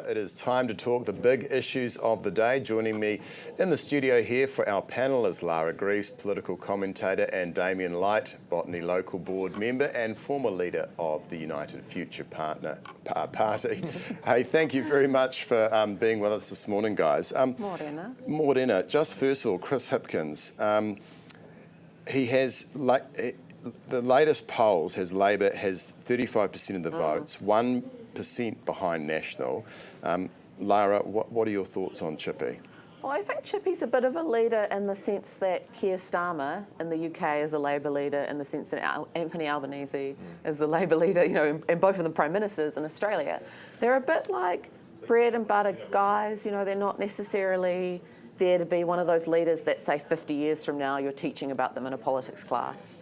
It is time to talk the big issues of the day. Joining me in the studio here for our panel is Lara Greaves, political commentator, and Damien Light, Botany Local Board member and former leader of the United Future Party. Hey, thank you very much for being with us this morning, guys. Morena. Just first of all, Chris Hipkins, he has, the latest polls has Labor has 35% of the votes, 1% behind National. Lara, what are your thoughts on Chippy? Well, I think Chippy's a bit of a leader in the sense that Keir Starmer in the UK is a Labour leader, in the sense that Anthony Albanese is the Labour leader, you know, and both of them Prime Ministers in Australia. They're a bit like bread and butter guys, you know, they're not necessarily there to be one of those leaders that, say, 50 years from now you're teaching about them in a politics class.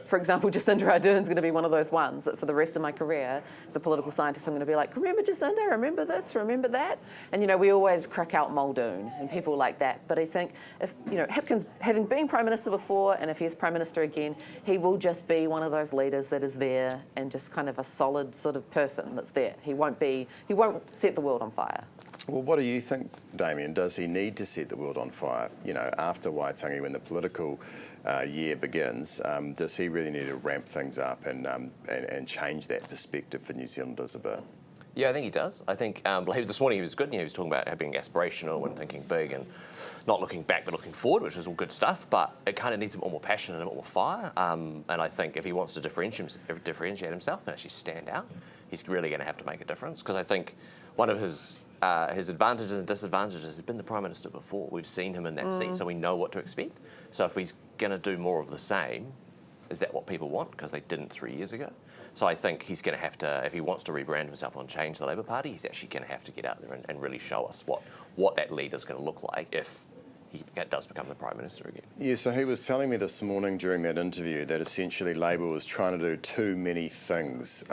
For example, Jacinda Ardern's going to be one of those ones that for the rest of my career as a political scientist I'm going to be like, remember Jacinda, remember this, remember that? And, you know, we always crack out Muldoon and people like that. But I think if, you know, Hipkins, having been Prime Minister before, and if he's Prime Minister again, he will just be one of those leaders that is there and just kind of a solid sort of person that's there. He won't set the world on fire. Well, what do you think, Damien? Does he need to set the world on fire? You know, after Waitangi, when the political year begins, does he really need to ramp things up and change that perspective for New Zealanders a bit? Yeah, I think he does. I think this morning he was good. He was talking about being aspirational and thinking big and not looking back but looking forward, which is all good stuff. But it kind of needs a bit more passion and a bit more fire. And I think if he wants to differentiate himself and actually stand out, he's really going to have to make a difference. Because I think one of his advantages and disadvantages has been the Prime Minister before. We've seen him in that seat, so we know what to expect. So if he's going to do more of the same, is that what people want? Because they didn't 3 years ago. So I think he's going to have to, if he wants to rebrand himself and change the Labour Party, he's actually going to have to get out there and really show us what that leader's going to look like if he does become the Prime Minister again. Yeah, so he was telling me this morning during that interview that essentially Labour was trying to do too many things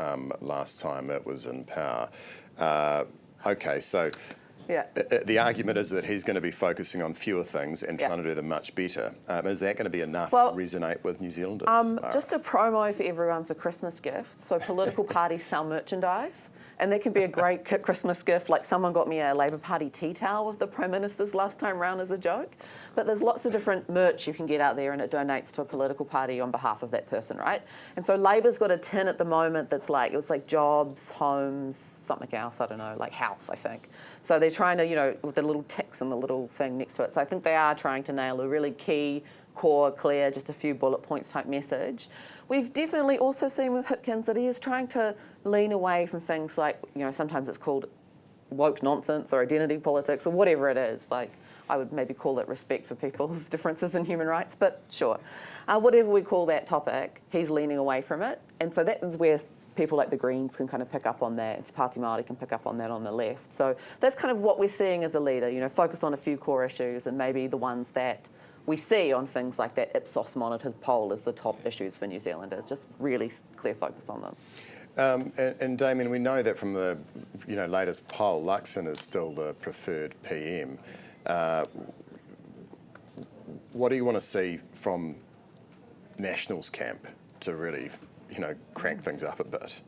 last time it was in power. Okay, so the argument is that he's going to be focusing on fewer things and trying to do them much better. Is that going to be enough to resonate with New Zealanders? Just a promo for everyone for Christmas gifts. So political parties sell merchandise, and that can be a great Christmas gift. Like someone got me a Labour Party tea towel with the Prime Minister's last time round as a joke. But there's lots of different merch you can get out there, and it donates to a political party on behalf of that person, right? And so Labour's got a tin at the moment that's like, it was like jobs, homes, something else, I don't know, like health, I think. So they're trying to, you know, with the little ticks and the little thing next to it. So I think they are trying to nail a really key, core, clear, just a few bullet points type message. We've definitely also seen with Hipkins that he is trying to lean away from things like, you know, sometimes it's called woke nonsense or identity politics or whatever it is. Like, I would maybe call it respect for people's differences in human rights, but sure. Whatever we call that topic, he's leaning away from it. And so that is where people like the Greens can kind of pick up on that, and Te Pāti Māori can pick up on that on the left. So that's kind of what we're seeing as a leader, you know, focus on a few core issues and maybe the ones that we see on things like that Ipsos monitored poll as the top issues for New Zealanders, just really clear focus on them. And Damien, we know that from the latest poll, Luxon is still the preferred PM. What do you want to see from Nationals camp to really, crank things up a bit?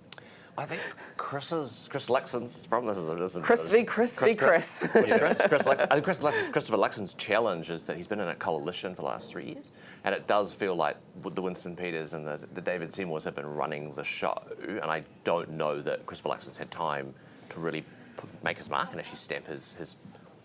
I think Chris Luxon's problem. Chris v. Chris. I think Christopher Luxon's challenge is that he's been in a coalition for the last 3 years, and it does feel like the Winston Peters and the David Seymours have been running the show, and I don't know that Christopher Luxon's had time to really make his mark and actually stamp his.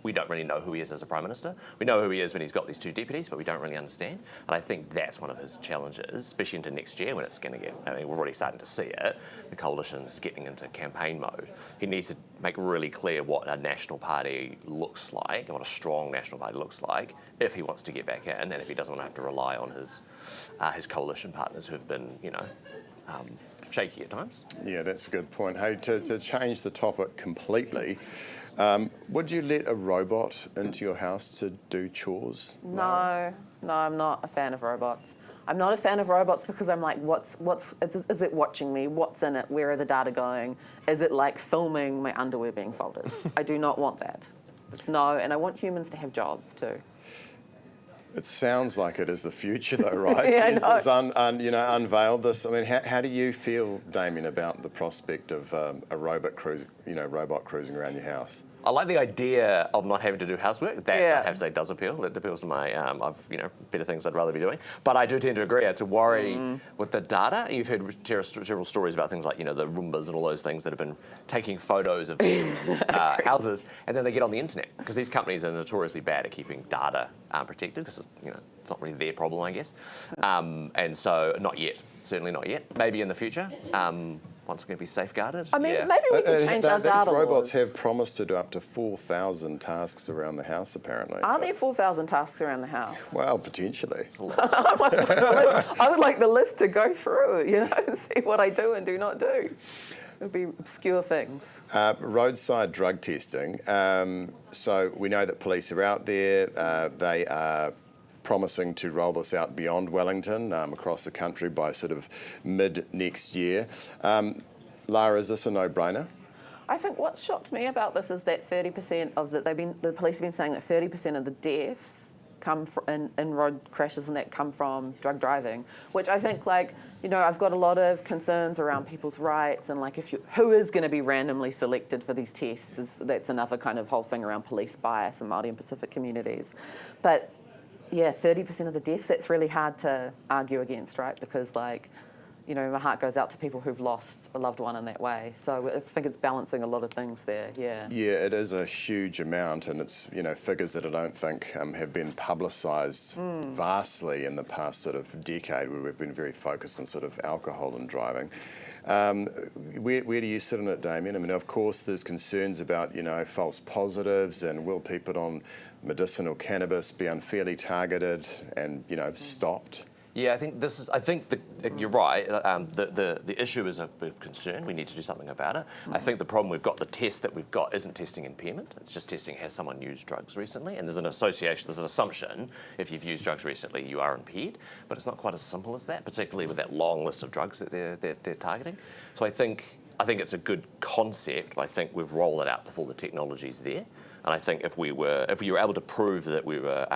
We don't really know who he is as a Prime Minister. We know who he is when he's got these two deputies, but we don't really understand. And I think that's one of his challenges, especially into next year when it's going to get, we're already starting to see it, the coalition's getting into campaign mode. He needs to make really clear what a national party looks like and what a strong national party looks like if he wants to get back in and if he doesn't want to have to rely on his coalition partners who have been, shaky at times. Yeah, that's a good point. Hey, to change the topic completely, would you let a robot into your house to do chores? No, I'm not a fan of robots. I'm not a fan of robots because I'm like, is it watching me? What's in it? Where are the data going? Is it like filming my underwear being folded? I do not want that. It's no, and I want humans to have jobs too. It sounds like it is the future, though, right? Yeah, I Yes, know. it's unveiled this. I mean, how do you feel, Damien, about the prospect of a robot cruising around your house? I like the idea of not having to do housework. That Yeah. I have to say does appeal. That appeals to my, I've better things I'd rather be doing. But I do tend to agree. I had to worry with the data. You've heard several stories about things like the Roombas and all those things that have been taking photos of houses, and then they get on the internet because these companies are notoriously bad at keeping data protected because it's not really their problem, I guess. And so not yet, certainly not yet. Maybe in the future. Once it's going to be safeguarded. I mean, yeah. maybe we can change our data These robots laws. have promised to do up to 4,000 tasks around the house, apparently. Are there 4,000 tasks around the house? Well, potentially. I would like the list to go through, and see what I do and do not do. It would be obscure things. Roadside drug testing. So we know that police are out there. They are promising to roll this out beyond Wellington, across the country by sort of mid next year. Lara, is this a no-brainer? I think what's shocked me about this is that 30% of the police have been saying that 30% of the deaths come in road crashes and that come from drug driving, which I think I've got a lot of concerns around people's rights and who is going to be randomly selected for these tests. That's another kind of whole thing around police bias in Māori and Pacific communities. But yeah, 30% of the deaths, that's really hard to argue against, right? Because my heart goes out to people who've lost a loved one in that way. So I think it's balancing a lot of things there, yeah. Yeah, it is a huge amount, and it's figures that I don't think have been publicised vastly in the past sort of decade, where we've been very focused on sort of alcohol and driving. Where do you sit on it, Damien? I mean, of course, there's concerns about false positives, and will people on medicinal cannabis be unfairly targeted and stopped? Yeah, I think you're right. The issue is a bit of concern. We need to do something about it. I think the problem we've got, the test that we've got, isn't testing impairment. It's just testing has someone used drugs recently, and there's an association, there's an assumption if you've used drugs recently, you are impaired. But it's not quite as simple as that, particularly with that long list of drugs that they're targeting. So I think it's a good concept. But I think we've rolled it out before the technology's there. And I think if we were able to prove that we were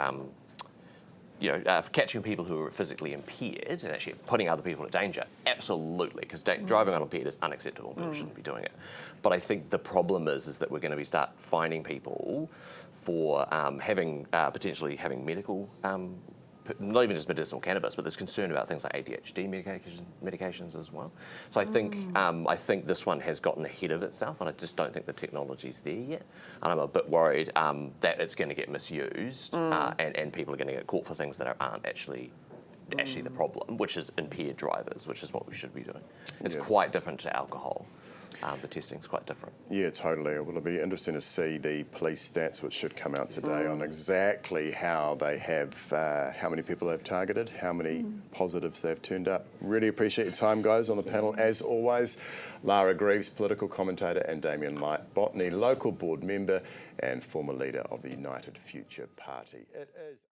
catching people who are physically impaired and actually putting other people in danger, absolutely, because driving unimpaired is unacceptable. People shouldn't be doing it. But I think the problem is that we're going to start fining people for potentially having medical, not even just medicinal cannabis, but there's concern about things like ADHD medications as well. So I think this one has gotten ahead of itself, and I just don't think the technology's there yet. And I'm a bit worried that it's going to get misused, and people are going to get caught for things that aren't actually the problem, which is impaired drivers, which is what we should be doing. It's quite different to alcohol. The testing's quite different. Yeah, totally. Well, it'll be interesting to see the police stats, which should come out today, on exactly how they have, how many people they've targeted, how many positives they've turned up. Really appreciate your time, guys, on the panel. As always, Lara Greaves, political commentator, and Damien Light, Botany local board member and former leader of the United Future Party. It is